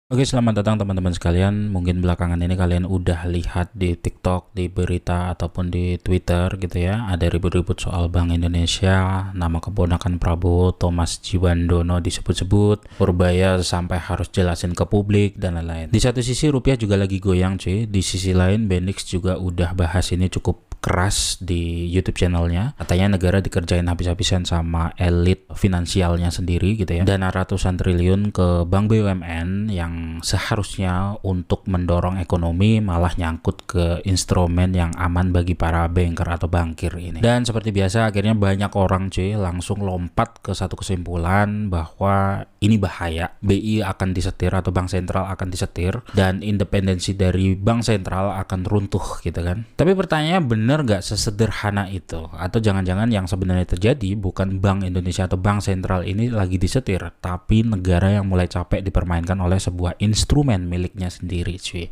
Oke, selamat datang teman-teman sekalian. Mungkin belakangan ini kalian udah lihat di TikTok, di berita ataupun di Twitter gitu ya, ada ribut-ribut soal Bank Indonesia, nama keponakan Prabowo, Thomas Djiwandono disebut-sebut, Purbaya sampai harus jelasin ke publik dan lain-lain. Di satu sisi rupiah juga lagi goyang cuy, di sisi lain Bendix juga udah bahas ini cukup keras di YouTube channelnya. Katanya negara dikerjain habis-habisan sama elit finansialnya sendiri gitu ya. Dana ratusan triliun ke Bank BUMN yang seharusnya untuk mendorong ekonomi malah nyangkut ke instrumen yang aman bagi para banker atau bankir ini. Dan seperti biasa akhirnya banyak orang cuy langsung lompat ke satu kesimpulan bahwa ini bahaya. BI akan disetir atau bank sentral akan disetir dan independensi dari bank sentral akan runtuh gitu kan. Tapi pertanyaannya bener nggak sesederhana itu? Atau jangan-jangan yang sebenarnya terjadi bukan Bank Indonesia atau bank sentral ini lagi disetir, tapi negara yang mulai capek dipermainkan oleh sebuah instrumen miliknya sendiri cuy.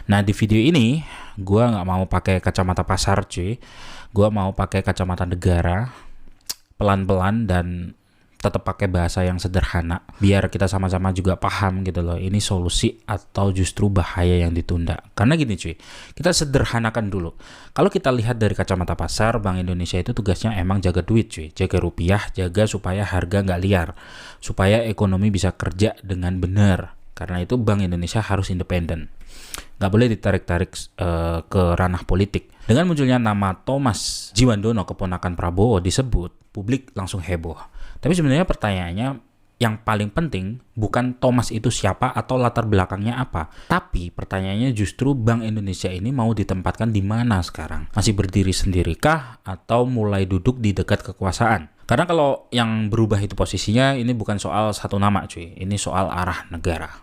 Nah di video ini gua nggak mau pakai kacamata pasar cuy, gua mau pakai kacamata negara, pelan-pelan dan tetap pakai bahasa yang sederhana biar kita sama-sama juga paham gitu loh, ini solusi atau justru bahaya yang ditunda. Karena gini cuy, kita sederhanakan dulu. Kalau kita lihat dari kacamata pasar, Bank Indonesia itu tugasnya emang jaga duit cuy, jaga rupiah, jaga supaya harga nggak liar, supaya ekonomi bisa kerja dengan benar. Karena itu Bank Indonesia harus independen, nggak boleh ditarik-tarik ke ranah politik. Dengan munculnya nama Thomas Djiwandono, keponakan Prabowo disebut, publik langsung heboh. Tapi sebenarnya pertanyaannya yang paling penting bukan Thomas itu siapa atau latar belakangnya apa. Tapi pertanyaannya justru Bank Indonesia ini mau ditempatkan di mana sekarang? Masih berdiri sendirikah atau mulai duduk di dekat kekuasaan? Karena kalau yang berubah itu posisinya ini bukan soal satu nama cuy, ini soal arah negara.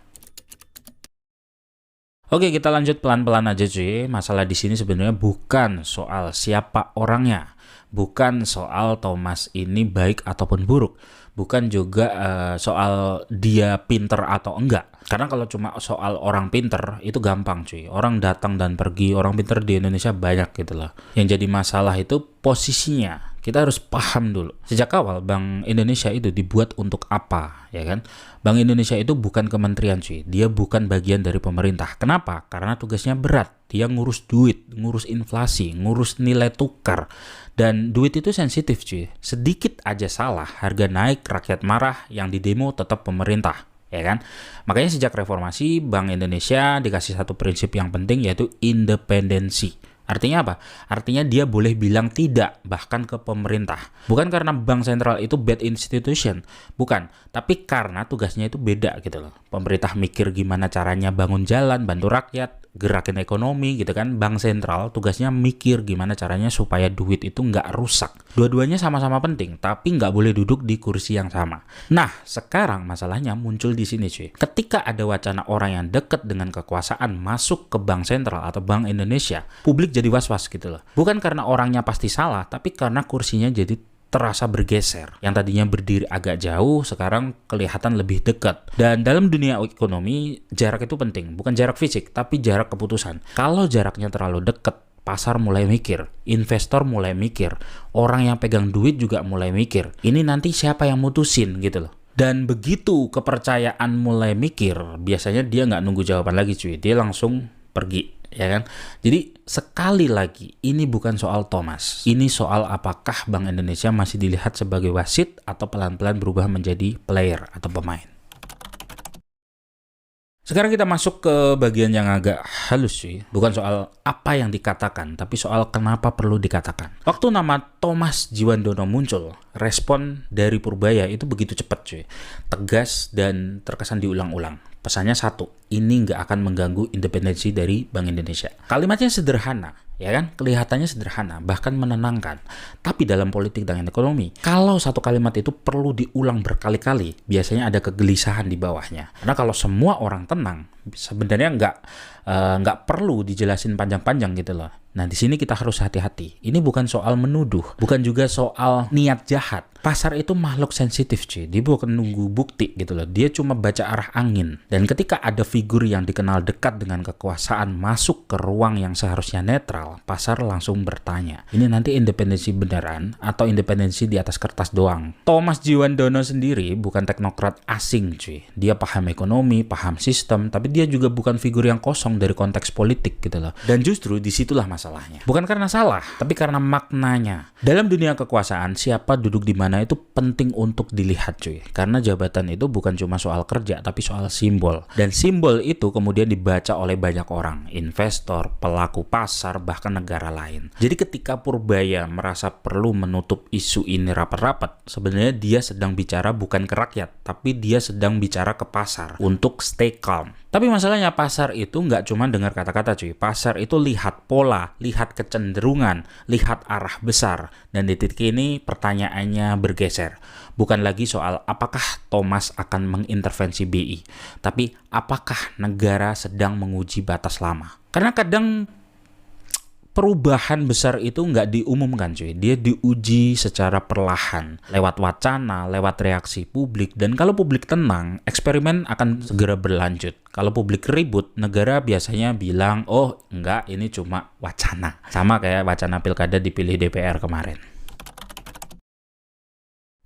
Oke, kita lanjut pelan-pelan aja cuy. Masalah di sini sebenarnya bukan soal siapa orangnya, bukan soal Thomas ini baik ataupun buruk, bukan juga soal dia pinter atau enggak. Karena kalau cuma soal orang pinter itu gampang cuy. Orang datang dan pergi, orang pinter di Indonesia banyak gitu loh. Yang jadi masalah itu posisinya. Kita harus paham dulu. Sejak awal Bank Indonesia itu dibuat untuk apa, ya kan? Bank Indonesia itu bukan kementerian cuy. Dia bukan bagian dari pemerintah. Kenapa? Karena tugasnya berat. Dia ngurus duit, ngurus inflasi, ngurus nilai tukar. Dan duit itu sensitif cuy. Sedikit aja salah, harga naik, rakyat marah, yang didemo tetap pemerintah. Ya kan? Makanya sejak reformasi Bank Indonesia dikasih satu prinsip yang penting, yaitu independensi. Artinya apa? Artinya dia boleh bilang tidak bahkan ke pemerintah. Bukan karena bank sentral itu bad institution, bukan, tapi karena tugasnya itu beda gitu loh. Pemerintah mikir gimana caranya bangun jalan, bantu rakyat, gerakin ekonomi gitu kan. Bank sentral tugasnya mikir gimana caranya supaya duit itu nggak rusak. Dua-duanya sama-sama penting, tapi nggak boleh duduk di kursi yang sama. Nah, sekarang masalahnya muncul di sini cuy. Ketika ada wacana orang yang dekat dengan kekuasaan masuk ke bank sentral atau Bank Indonesia, publik jadi was-was gitu loh. Bukan karena orangnya pasti salah, tapi karena kursinya jadi terasa bergeser. Yang tadinya berdiri agak jauh, sekarang kelihatan lebih dekat. Dan dalam dunia ekonomi, jarak itu penting. Bukan jarak fisik, tapi jarak keputusan. Kalau jaraknya terlalu dekat, pasar mulai mikir, investor mulai mikir, orang yang pegang duit juga mulai mikir. Ini nanti siapa yang mutusin gitu loh. Dan begitu kepercayaan mulai mikir, biasanya dia nggak nunggu jawaban lagi cuy. Dia langsung pergi. Ya kan? Jadi sekali lagi ini bukan soal Thomas. Ini soal apakah Bank Indonesia masih dilihat sebagai wasit atau pelan-pelan berubah menjadi player atau pemain. Sekarang kita masuk ke bagian yang agak halus sih. Bukan soal apa yang dikatakan, tapi soal kenapa perlu dikatakan. Waktu nama Thomas Djiwandono muncul, respon dari Purbaya itu begitu cepat cuy. Tegas dan terkesan diulang-ulang. Pesannya satu, ini nggak akan mengganggu independensi dari Bank Indonesia. Kalimatnya sederhana, ya kan? Kelihatannya sederhana, bahkan menenangkan. Tapi dalam politik dan ekonomi, kalau satu kalimat itu perlu diulang berkali-kali, biasanya ada kegelisahan di bawahnya. Karena kalau semua orang tenang, sebenarnya nggak perlu dijelasin panjang-panjang gitu loh. Nah di sini kita harus hati-hati. Ini bukan soal menuduh, bukan juga soal niat jahat. Pasar itu makhluk sensitif cuy. Dia bukan nunggu bukti gitu loh. Dia cuma baca arah angin. Dan ketika ada figur yang dikenal dekat dengan kekuasaan masuk ke ruang yang seharusnya netral, pasar langsung bertanya, ini nanti independensi beneran atau independensi di atas kertas doang? Thomas Jiwandono sendiri bukan teknokrat asing cuy. Dia paham ekonomi, paham sistem, tapi dia juga bukan figur yang kosong dari konteks politik gitu loh. Dan justru disitulah masalahnya. Bukan karena salah, tapi karena maknanya. Dalam dunia kekuasaan, siapa duduk di mana itu penting untuk dilihat cuy. Karena jabatan itu bukan cuma soal kerja, tapi soal simbol. Dan simbol itu kemudian dibaca oleh banyak orang, investor, pelaku pasar, bahkan negara lain. Jadi ketika Purbaya merasa perlu menutup isu ini rapat-rapat, sebenarnya dia sedang bicara bukan ke rakyat, tapi dia sedang bicara ke pasar untuk stay calm. Tapi masalahnya pasar itu nggak cuma dengar kata-kata cuy. Pasar itu lihat pola, lihat kecenderungan, lihat arah besar. Dan di titik ini pertanyaannya bergeser. Bukan lagi soal apakah Thomas akan mengintervensi BI, tapi apakah negara sedang menguji batas lama. Karena kadang perubahan besar itu nggak diumumkan cuy. Dia diuji secara perlahan, lewat wacana, lewat reaksi publik. Dan kalau publik tenang, eksperimen akan segera berlanjut. Kalau publik ribut, negara biasanya bilang, oh enggak, ini cuma wacana. Sama kayak wacana pilkada dipilih DPR kemarin.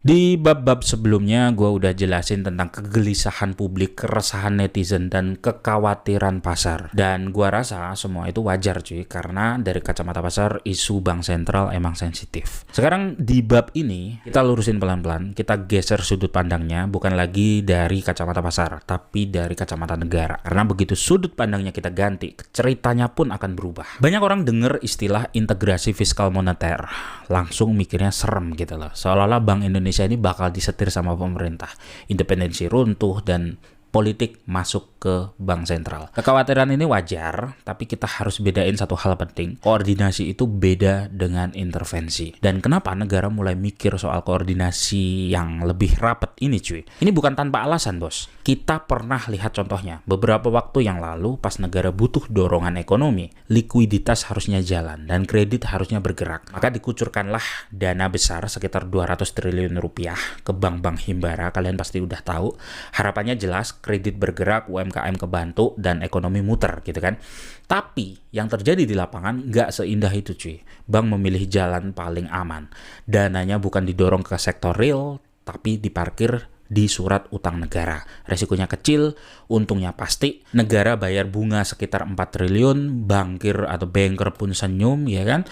Di bab-bab sebelumnya gue udah jelasin tentang kegelisahan publik, keresahan netizen, dan kekhawatiran pasar. Dan gue rasa semua itu wajar cuy, karena dari kacamata pasar isu bank sentral emang sensitif. Sekarang di bab ini kita lurusin pelan-pelan, kita geser sudut pandangnya bukan lagi dari kacamata pasar, tapi dari kacamata negara. Karena begitu sudut pandangnya kita ganti, ceritanya pun akan berubah. Banyak orang denger istilah integrasi fiskal moneter, langsung mikirnya serem gitu loh. Seolah-olah Bank Indonesia ini bakal disetir sama pemerintah, independensi runtuh, dan politik masuk ke bank sentral. Kekhawatiran ini wajar, tapi kita harus bedain satu hal penting. Koordinasi itu beda dengan intervensi. Dan kenapa negara mulai mikir soal koordinasi yang lebih rapat ini cuy? Ini bukan tanpa alasan bos. Kita pernah lihat contohnya. Beberapa waktu yang lalu pas negara butuh dorongan ekonomi, likuiditas harusnya jalan dan kredit harusnya bergerak. Maka dikucurkanlah dana besar sekitar 200 triliun rupiah ke bank-bank himbara. Kalian pasti udah tahu. Harapannya jelas, kredit bergerak, UMKM kebantu, dan ekonomi muter gitu kan. Tapi yang terjadi di lapangan nggak seindah itu cuy. Bank memilih jalan paling aman. Dananya bukan didorong ke sektor real, tapi diparkir di surat utang negara. Resikonya kecil, untungnya pasti. Negara bayar bunga sekitar 4 triliun, bankir atau banker pun senyum ya kan.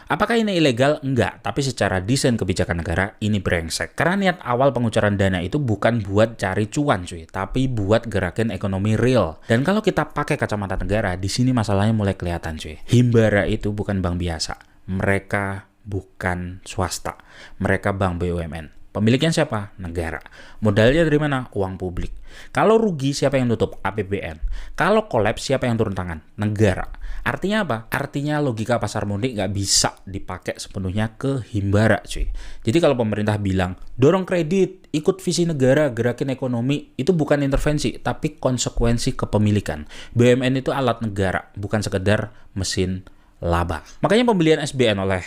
Apakah ini ilegal? Enggak, tapi secara desain kebijakan negara ini brengsek. Karena niat awal pengucuran dana itu bukan buat cari cuan cuy, tapi buat gerakin ekonomi real. Dan kalau kita pakai kacamata negara, di sini masalahnya mulai kelihatan cuy. Himbara itu bukan bank biasa. Mereka bukan swasta. Mereka bank BUMN. Pemiliknya siapa? Negara. Modalnya dari mana? Uang publik. Kalau rugi, siapa yang tutup? APBN. Kalau kolaps, siapa yang turun tangan? Negara. Artinya apa? Artinya logika pasar murni nggak bisa dipakai sepenuhnya ke himbara cuy. Jadi kalau pemerintah bilang, dorong kredit, ikut visi negara, gerakin ekonomi, itu bukan intervensi, tapi konsekuensi kepemilikan. BUMN itu alat negara, bukan sekedar mesin laba. Makanya pembelian SBN oleh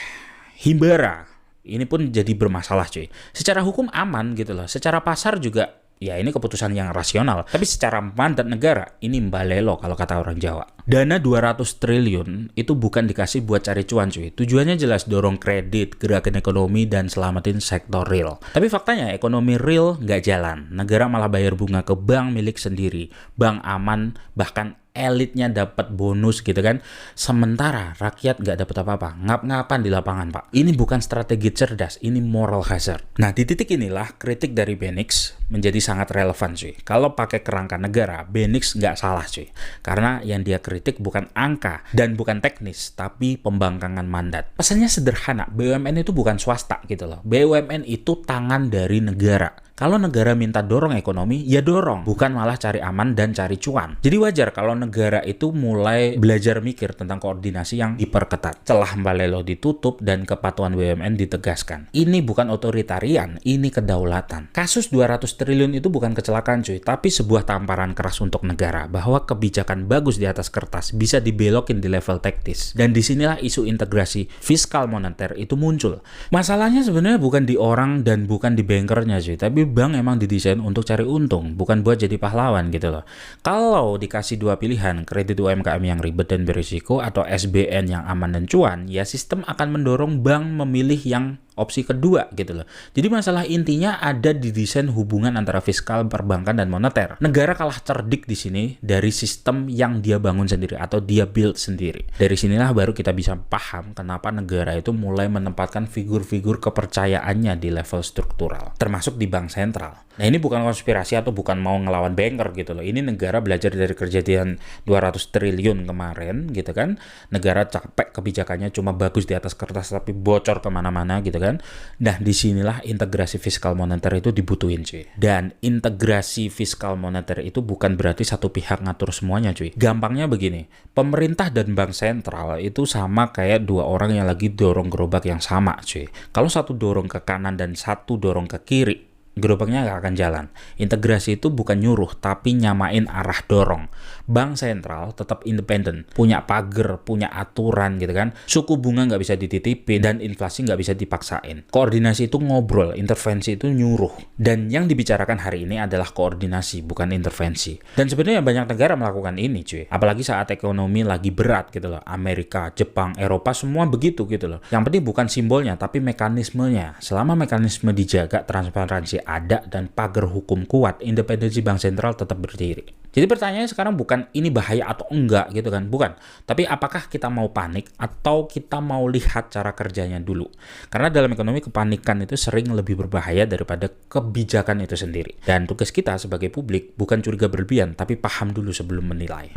himbara ini pun jadi bermasalah cuy. Secara hukum aman gitu loh. Secara pasar juga ya ini keputusan yang rasional. Tapi secara mandat negara ini mbalelo kalau kata orang Jawa. Dana 200 triliun itu bukan dikasih buat cari cuan cuy. Tujuannya jelas dorong kredit, gerakin ekonomi, dan selamatin sektor real. Tapi faktanya ekonomi real nggak jalan. Negara malah bayar bunga ke bank milik sendiri. Bank aman, bahkan elitnya dapat bonus gitu kan. Sementara rakyat nggak dapat apa-apa. Ngap-ngapan di lapangan pak. Ini bukan strategi cerdas, ini moral hazard. Nah di titik inilah kritik dari Benix menjadi sangat relevan cuy. Kalau pakai kerangka negara, Benix nggak salah cuy. Karena yang dia kritik bukan angka dan bukan teknis, tapi pembangkangan mandat. Pesannya sederhana, BUMN itu bukan swasta gitu loh. BUMN itu tangan dari negara. Kalau negara minta dorong ekonomi, ya dorong. Bukan malah cari aman dan cari cuan. Jadi wajar kalau negara itu mulai belajar mikir tentang koordinasi yang diperketat. Celah mbalelo ditutup dan kepatuhan BUMN ditegaskan. Ini bukan otoritarian, ini kedaulatan. Kasus 200 triliun itu bukan kecelakaan cuy, tapi sebuah tamparan keras untuk negara. Bahwa kebijakan bagus di atas kertas bisa dibelokin di level taktis. Dan disinilah isu integrasi fiskal moneter itu muncul. Masalahnya sebenarnya bukan di orang dan bukan di bankernya cuy, tapi bank emang didesain untuk cari untung, bukan buat jadi pahlawan gitu loh. Kalau dikasih dua pilihan, kredit UMKM yang ribet dan berisiko atau SBN yang aman dan cuan, ya sistem akan mendorong bank memilih yang opsi kedua gitu loh. Jadi masalah intinya ada di desain hubungan antara fiskal, perbankan, dan moneter. Negara kalah cerdik di sini dari sistem yang dia bangun sendiri atau dia build sendiri. Dari sinilah baru kita bisa paham kenapa negara itu mulai menempatkan figur-figur kepercayaannya di level struktural, termasuk di bank sentral. Nah ini bukan konspirasi atau bukan mau ngelawan banker gitu loh. Ini negara belajar dari kejadian 200 triliun kemarin gitu kan. Negara capek kebijakannya cuma bagus di atas kertas tapi bocor kemana-mana gitu kan. Nah disinilah integrasi fiskal moneter itu dibutuhin cuy. Dan integrasi fiskal moneter itu bukan berarti satu pihak ngatur semuanya cuy. Gampangnya begini, pemerintah dan bank sentral itu sama kayak dua orang yang lagi dorong gerobak yang sama cuy. Kalau satu dorong ke kanan dan satu dorong ke kiri, gerobaknya nggak akan jalan. Integrasi itu bukan nyuruh, tapi nyamain arah dorong. Bank sentral tetap independen, punya pagar, punya aturan gitu kan. Suku bunga nggak bisa dititipin, dan inflasi nggak bisa dipaksain. Koordinasi itu ngobrol, intervensi itu nyuruh. Dan yang dibicarakan hari ini adalah koordinasi, bukan intervensi. Dan sebenarnya banyak negara melakukan ini cuy. Apalagi saat ekonomi lagi berat gitu loh. Amerika, Jepang, Eropa semua begitu gitu loh. Yang penting bukan simbolnya, tapi mekanismenya. Selama mekanisme dijaga, transparansi ada, dan pagar hukum kuat, independensi bank sentral tetap berdiri. Jadi pertanyaannya sekarang bukan ini bahaya atau enggak gitu kan, bukan. Tapi apakah kita mau panik atau kita mau lihat cara kerjanya dulu. Karena dalam ekonomi kepanikan itu sering lebih berbahaya daripada kebijakan itu sendiri. Dan tugas kita sebagai publik bukan curiga berlebihan, tapi paham dulu sebelum menilai.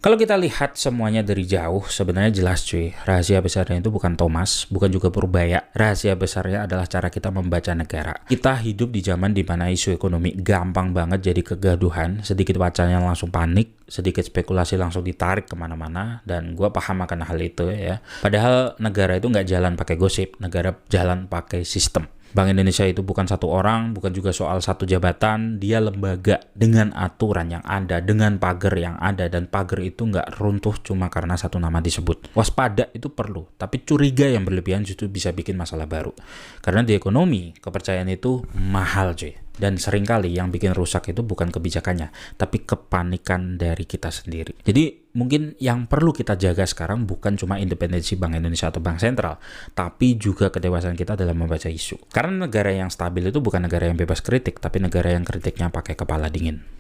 Kalau kita lihat semuanya dari jauh, sebenarnya jelas cuy, rahasia besarnya itu bukan Thomas, bukan juga Purbaya. Rahasia besarnya adalah cara kita membaca negara. Kita hidup di zaman di mana isu ekonomi gampang banget jadi kegaduhan, sedikit wacanya langsung panik, sedikit spekulasi langsung ditarik kemana-mana, dan gue paham akan hal itu ya. Padahal negara itu nggak jalan pakai gosip, negara jalan pakai sistem. Bank Indonesia itu bukan satu orang, bukan juga soal satu jabatan, dia lembaga dengan aturan yang ada, dengan pagar yang ada, dan pagar itu nggak runtuh cuma karena satu nama disebut. Waspada itu perlu, tapi curiga yang berlebihan justru bisa bikin masalah baru. Karena di ekonomi, kepercayaan itu mahal cuy. Dan seringkali yang bikin rusak itu bukan kebijakannya, tapi kepanikan dari kita sendiri. Jadi mungkin yang perlu kita jaga sekarang bukan cuma independensi Bank Indonesia atau Bank Sentral, tapi juga kedewasaan kita dalam membaca isu. Karena negara yang stabil itu bukan negara yang bebas kritik, tapi negara yang kritiknya pakai kepala dingin.